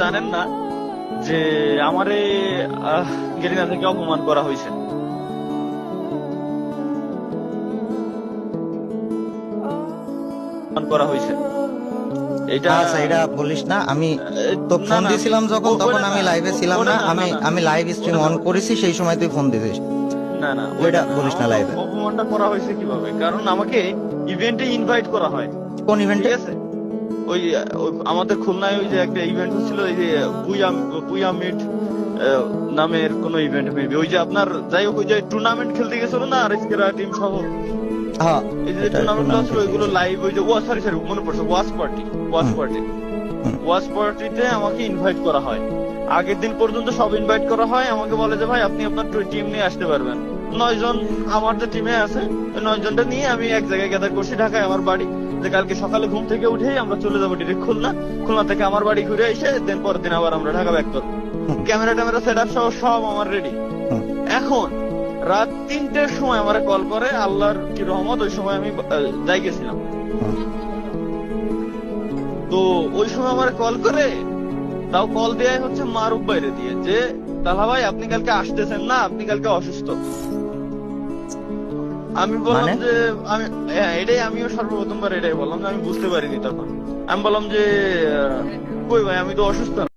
জানেন না যে আমারে গেরিনা থেকে অপমান করা হয়েছে। করা হয়েছে এটা। আচ্ছা, এটা বলিস না। আমি তো না ফোন না দিছিলাম যখন, তখন আমি লাইভে ছিলাম ওটা না। না, আমি না, না, আমি লাইভ স্ট্রিম ওটা অন না, করেছি, সেই সময় তুই ফোন দিছিস। না, না, ওইটা ওইটা না। বলিস না আমার লাইভে। অপমানটা করা হয়েছে কিভাবে? কারণ আমাকে ইভেন্টে ইনভাইট করা হয়, কোন ঠিক ইভেন্টে? আছে? ওই আমাদের খুলনায় ওই যে একটা ইভেন্ট হচ্ছিল, ওই যে বুয়া মিট নামের কোন ইভেন্ট, মেবি ওই যে আপনার, যাই হোক, ওই যে টুর্নামেন্ট খেলতে গেছিল না আরেস্কেরা টিম সহ, হ্যাঁ, এই যে এটা টুর্নামেন্ট গুলো টুর্নামেন্ট ছিল খেলতে ওইগুলো গেছিল। লাইভ, ওই যে সরি সরি মনে পড়ছে, হুম, পার্টি হুম, ওয়াচ পার্টিতে আমাকে ইনভাইট করা হয়। আগের দিন পর্যন্ত সব ইনভাইট করা হয়, আমাকে বলে যে ভাই আপনি আপনার টিম নিয়ে আসতে পারবেন। 9 জন আমার যে টিমে আছে, ওই 9 জনটা নিয়ে আমি এক জায়গায় গ্যাদার করছি, ঢাকায় আমার বাড়ি। যে কালকে সকালে ঘুম থেকে উঠেই আমরা চলে যাবো ডিরেক্ট খুলনা, খুলনা থেকে আমার বাড়ি ঘুরে এসে দেন পরের দিন আবার আমরা ঢাকা ব্যাক করবো। হুম, ক্যামেরা ট্যামেরা সেট আপ সহ সব আমার রেডি। হুম, এখন রাত 3টের সময় আমার কল করে, আল্লাহর কি রহমত, ওই সময় আমি যাই গেছিলাম। হুম। তো ওই সময় আমার কল করে, তাও কল দেয় হচ্ছে মারুফ বাইরে দিয়ে, যে তালা ভাই আপনি কালকে আসতেছেন না, আপনি কালকে অসুস্থ। আমি বললাম মানে যে আমি, হ্যাঁ এটাই, আমিও সর্বপ্রথমবার এটাই বললাম যে আমি বুঝতে পারিনি তখন। আমি বললাম যে কই ভাই, আমি তো অসুস্থ না।